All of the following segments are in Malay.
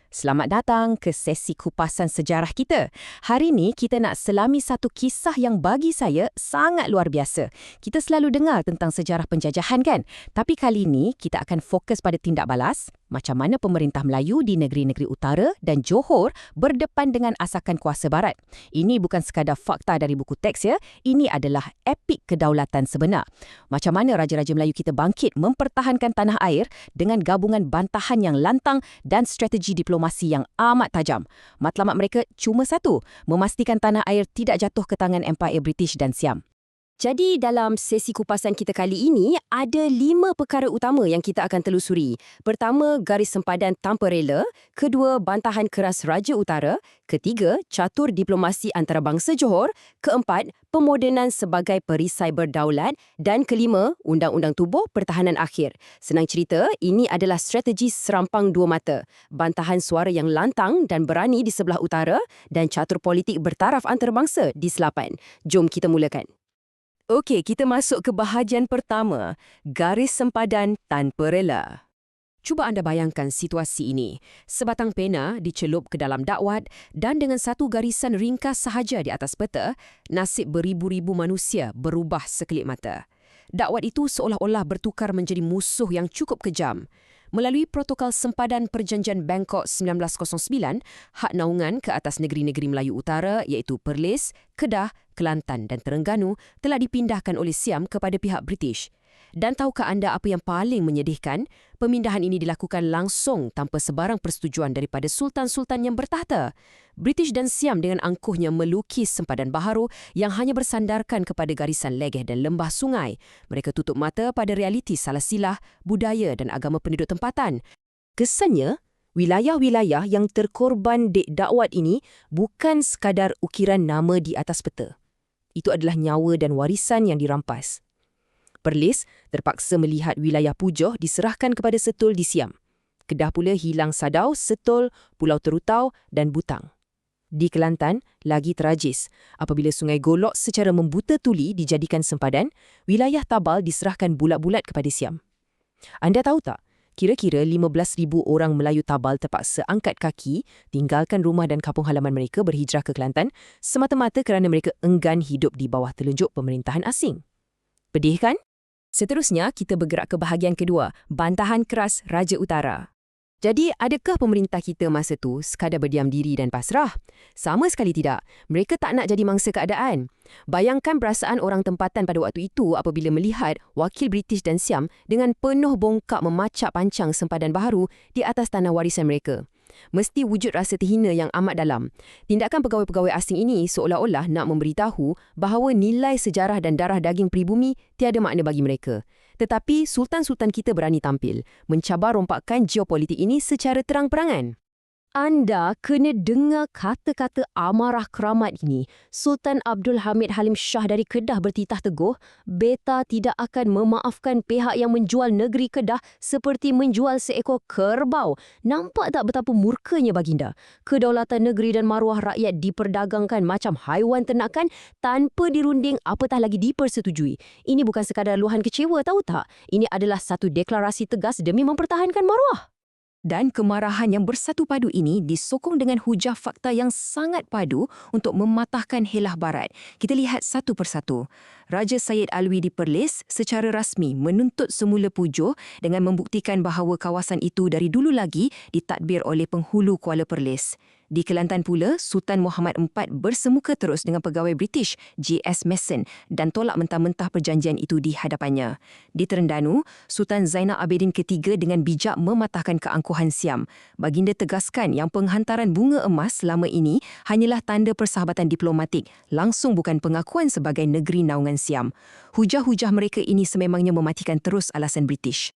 Selamat datang ke sesi kupasan sejarah kita. Hari ini kita nak selami satu kisah yang bagi saya sangat luar biasa. Kita selalu dengar tentang sejarah penjajahan kan? Tapi kali ini kita akan fokus pada tindak balas, macam mana pemerintah Melayu di negeri-negeri utara dan Johor berdepan dengan asakan kuasa barat. Ini bukan sekadar fakta dari buku teks ya, ini adalah epik kedaulatan sebenar. Macam mana Raja-Raja Melayu kita bangkit mempertahankan tanah air dengan gabungan bantahan yang lantang dan strategi diplomasi yang amat tajam. Matlamat mereka cuma satu, memastikan tanah air tidak jatuh ke tangan Empire British dan Siam. Jadi dalam sesi kupasan kita kali ini, ada 5 perkara utama yang kita akan telusuri. Pertama, garis sempadan tanpa rela. Kedua, bantahan keras Raja Utara. Ketiga, catur diplomasi antarabangsa Johor. Keempat, pemodenan sebagai perisai berdaulat. Dan kelima, Undang-Undang Tubuh Pertahanan Akhir. Senang cerita, ini adalah strategi serampang dua mata. Bantahan suara yang lantang dan berani di sebelah utara dan catur politik bertaraf antarabangsa di selatan. Jom kita mulakan. Okey, kita masuk ke bahagian pertama, garis sempadan tanpa rela. Cuba anda bayangkan situasi ini. Sebatang pena dicelup ke dalam dakwat dan dengan satu garisan ringkas sahaja di atas peta, nasib beribu-ribu manusia berubah sekelip mata. Dakwat itu seolah-olah bertukar menjadi musuh yang cukup kejam. Melalui protokol sempadan Perjanjian Bangkok 1909, hak naungan ke atas negeri-negeri Melayu Utara iaitu Perlis, Kedah, Kelantan dan Terengganu telah dipindahkan oleh Siam kepada pihak British. Dan tahukah anda apa yang paling menyedihkan? Pemindahan ini dilakukan langsung tanpa sebarang persetujuan daripada sultan-sultan yang bertahta. British dan Siam dengan angkuhnya melukis sempadan baharu yang hanya bersandarkan kepada garisan legeh dan lembah sungai. Mereka tutup mata pada realiti salah silah, budaya dan agama penduduk tempatan. Kesannya, wilayah-wilayah yang terkorban dek dakwat ini bukan sekadar ukiran nama di atas peta. Itu adalah nyawa dan warisan yang dirampas. Perlis terpaksa melihat wilayah Pujoh diserahkan kepada Setul di Siam. Kedah pula hilang Sadau, Setul, Pulau Terutau dan Butang. Di Kelantan, lagi tragis. Apabila Sungai Golok secara membuta tuli dijadikan sempadan, wilayah Tabal diserahkan bulat-bulat kepada Siam. Anda tahu tak? Kira-kira 15,000 orang Melayu Tabal terpaksa angkat kaki, tinggalkan rumah dan kampung halaman mereka berhijrah ke Kelantan semata-mata kerana mereka enggan hidup di bawah telunjuk pemerintahan asing. Pedih kan? Seterusnya, kita bergerak ke bahagian kedua, bantahan keras Raja Utara. Jadi, adakah pemerintah kita masa tu sekadar berdiam diri dan pasrah? Sama sekali tidak. Mereka tak nak jadi mangsa keadaan. Bayangkan perasaan orang tempatan pada waktu itu apabila melihat wakil British dan Siam dengan penuh bongkak memacak pancang sempadan baharu di atas tanah warisan mereka. Mesti wujud rasa terhina yang amat dalam. Tindakan pegawai-pegawai asing ini seolah-olah nak memberitahu bahawa nilai sejarah dan darah daging pribumi tiada makna bagi mereka. Tetapi sultan-sultan kita berani tampil, mencabar rompakan geopolitik ini secara terang-perangan. Anda kena dengar kata-kata amarah keramat ini. Sultan Abdul Hamid Halim Shah dari Kedah bertitah teguh, beta tidak akan memaafkan pihak yang menjual negeri Kedah seperti menjual seekor kerbau. Nampak tak betapa murkanya baginda? Kedaulatan negeri dan maruah rakyat diperdagangkan macam haiwan ternakan tanpa dirunding apatah lagi dipersetujui. Ini bukan sekadar luahan kecewa, tahu tak? Ini adalah satu deklarasi tegas demi mempertahankan maruah. Dan kemarahan yang bersatu padu ini disokong dengan hujah fakta yang sangat padu untuk mematahkan helah barat. Kita lihat satu persatu. Raja Syed Alwi di Perlis secara rasmi menuntut semula Pujoh dengan membuktikan bahawa kawasan itu dari dulu lagi ditadbir oleh penghulu Kuala Perlis. Di Kelantan pula, Sultan Muhammad IV bersemuka terus dengan pegawai British J.S. Mason dan tolak mentah-mentah perjanjian itu di hadapannya. Di Terengganu, Sultan Zainal Abidin III dengan bijak mematahkan keangkuhan Siam. Baginda tegaskan yang penghantaran bunga emas selama ini hanyalah tanda persahabatan diplomatik, langsung bukan pengakuan sebagai negeri naungan Siam. Hujah-hujah mereka ini sememangnya mematikan terus alasan British.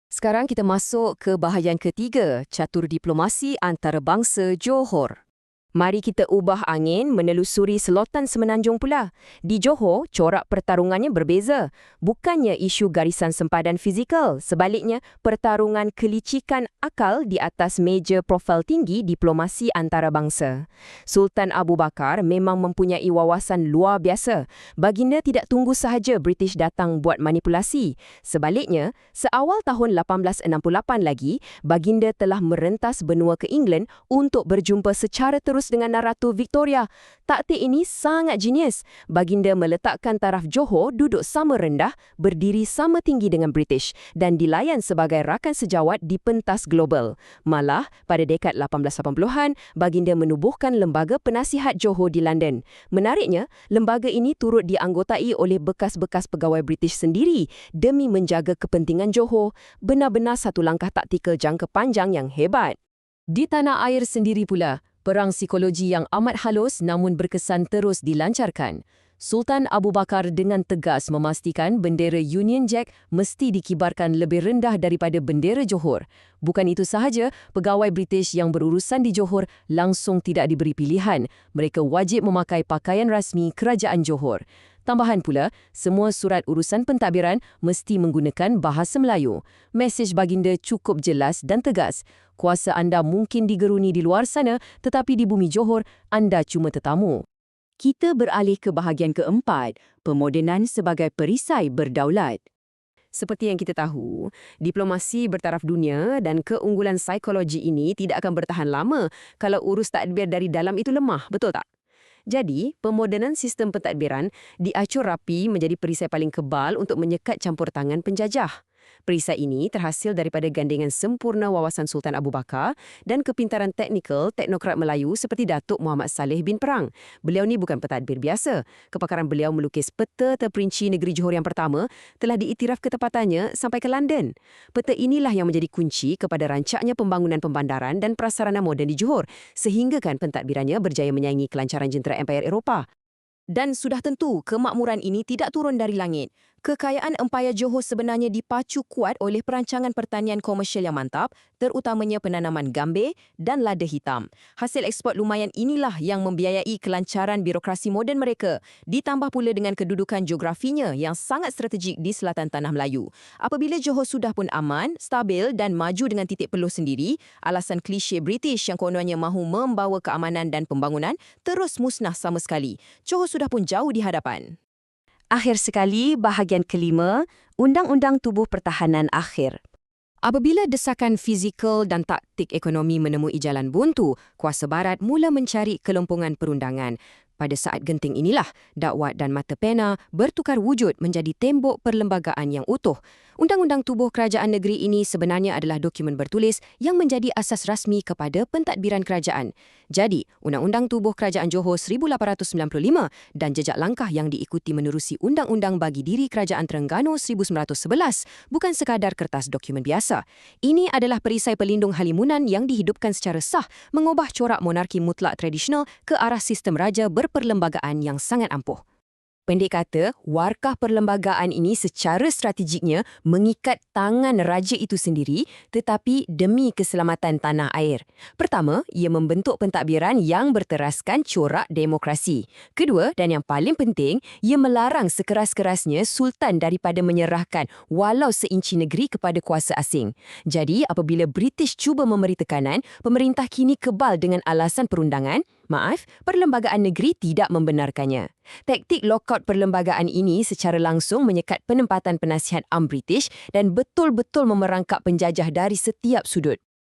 Sekarang kita masuk ke bahagian ketiga, catur diplomasi antarabangsa Johor. Mari kita ubah angin menelusuri selotan semenanjung pula. Di Johor, corak pertarungannya berbeza. Bukannya isu garisan sempadan fizikal, sebaliknya pertarungan kelicikan akal di atas meja profil tinggi diplomasi antarabangsa. Sultan Abu Bakar memang mempunyai wawasan luar biasa. Baginda tidak tunggu sahaja British datang buat manipulasi. Sebaliknya, seawal tahun 1868 lagi, Baginda telah merentas benua ke England untuk berjumpa secara terus dengan Ratu Victoria. Taktik ini sangat jenius. Baginda meletakkan taraf Johor duduk sama rendah, berdiri sama tinggi dengan British dan dilayan sebagai rakan sejawat di pentas global. Malah, pada dekad 1880-an, Baginda menubuhkan Lembaga Penasihat Johor di London. Menariknya, lembaga ini turut dianggotai oleh bekas-bekas pegawai British sendiri demi menjaga kepentingan Johor. Benar-benar satu langkah taktikal jangka panjang yang hebat. Di tanah air sendiri pula, perang psikologi yang amat halus namun berkesan terus dilancarkan. Sultan Abu Bakar dengan tegas memastikan bendera Union Jack mesti dikibarkan lebih rendah daripada bendera Johor. Bukan itu sahaja, pegawai British yang berurusan di Johor langsung tidak diberi pilihan. Mereka wajib memakai pakaian rasmi kerajaan Johor. Tambahan pula, semua surat urusan pentadbiran mesti menggunakan bahasa Melayu. Mesej Baginda cukup jelas dan tegas. Kuasa anda mungkin digeruni di luar sana, tetapi di bumi Johor, anda cuma tetamu. Kita beralih ke bahagian keempat, pemodenan sebagai perisai berdaulat. Seperti yang kita tahu, diplomasi bertaraf dunia dan keunggulan psikologi ini tidak akan bertahan lama kalau urus tadbir dari dalam itu lemah, betul tak? Jadi, pemodenan sistem pentadbiran diacur rapi menjadi perisai paling kebal untuk menyekat campur tangan penjajah. Perisai ini terhasil daripada gandengan sempurna wawasan Sultan Abu Bakar dan kepintaran teknikal teknokrat Melayu seperti Datuk Muhammad Saleh bin Perang. Beliau ni bukan pentadbir biasa. Kepakaran beliau melukis peta terperinci negeri Johor yang pertama telah diiktiraf ketepatannya sampai ke London. Peta inilah yang menjadi kunci kepada rancaknya pembangunan pembandaran dan prasarana moden di Johor, sehinggakan pentadbirannya berjaya menyaingi kelancaran jentera Empayar Eropah. Dan sudah tentu, kemakmuran ini tidak turun dari langit. Kekayaan Empayar Johor sebenarnya dipacu kuat oleh perancangan pertanian komersial yang mantap, terutamanya penanaman gambir dan lada hitam. Hasil ekspor lumayan inilah yang membiayai kelancaran birokrasi moden mereka, ditambah pula dengan kedudukan geografinya yang sangat strategik di selatan Tanah Melayu. Apabila Johor sudah pun aman, stabil dan maju dengan titik peluh sendiri, alasan klise British yang kononnya mahu membawa keamanan dan pembangunan terus musnah sama sekali. Johor sudah pun jauh di hadapan. Akhir sekali, bahagian kelima, Undang-Undang Tubuh Pertahanan Akhir. Apabila desakan fizikal dan taktik ekonomi menemui jalan buntu, kuasa barat mula mencari kelompongan perundangan. Pada saat genting inilah, dakwat dan mata pena bertukar wujud menjadi tembok perlembagaan yang utuh. Undang-Undang Tubuh Kerajaan Negeri ini sebenarnya adalah dokumen bertulis yang menjadi asas rasmi kepada pentadbiran kerajaan. Jadi, Undang-Undang Tubuh Kerajaan Johor 1895 dan jejak langkah yang diikuti menerusi Undang-Undang Bagi Diri Kerajaan Terengganu 1911 bukan sekadar kertas dokumen biasa. Ini adalah perisai pelindung halimunan yang dihidupkan secara sah, mengubah corak monarki mutlak tradisional ke arah sistem raja perlembagaan yang sangat ampuh. Pendek kata, warkah perlembagaan ini secara strategiknya mengikat tangan raja itu sendiri tetapi demi keselamatan tanah air. Pertama, ia membentuk pentadbiran yang berteraskan corak demokrasi. Kedua, dan yang paling penting, ia melarang sekeras-kerasnya sultan daripada menyerahkan walau seinci negeri kepada kuasa asing. Jadi, apabila British cuba memberi tekanan, pemerintah kini kebal dengan alasan perundangan. Perlembagaan negeri tidak membenarkannya. Taktik lockout perlembagaan ini secara langsung menyekat penempatan penasihat UM British dan betul-betul memerangkap penjajah dari setiap sudut.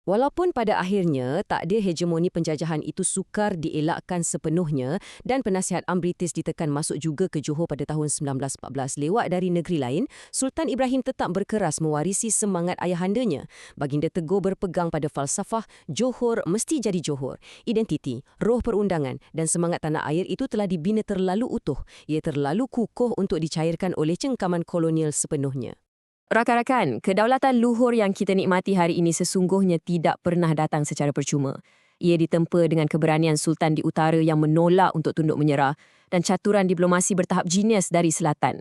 Walaupun pada akhirnya takdir hegemoni penjajahan itu sukar dielakkan sepenuhnya dan penasihat UM British ditekan masuk juga ke Johor pada tahun 1914 lewat dari negeri lain, Sultan Ibrahim tetap berkeras mewarisi semangat ayahandanya. Baginda teguh berpegang pada falsafah Johor mesti jadi Johor. Identiti, roh perundangan dan semangat tanah air itu telah dibina terlalu utuh. Ia terlalu kukuh untuk dicairkan oleh cengkaman kolonial sepenuhnya. Rakan-rakan, kedaulatan luhur yang kita nikmati hari ini sesungguhnya tidak pernah datang secara percuma. Ia ditempa dengan keberanian Sultan di utara yang menolak untuk tunduk menyerah dan caturan diplomasi bertahap jenius dari selatan.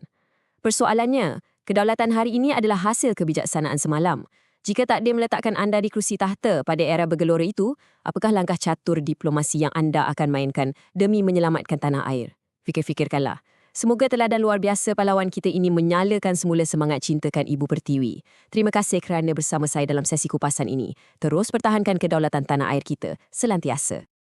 Persoalannya, kedaulatan hari ini adalah hasil kebijaksanaan semalam. Jika takdir meletakkan anda di kerusi tahta pada era bergelora itu, apakah langkah catur diplomasi yang anda akan mainkan demi menyelamatkan tanah air? Fikir-fikirkanlah. Semoga teladan luar biasa pahlawan kita ini menyalakan semula semangat cintakan Ibu Pertiwi. Terima kasih kerana bersama saya dalam sesi kupasan ini. Terus pertahankan kedaulatan tanah air kita selantiasa.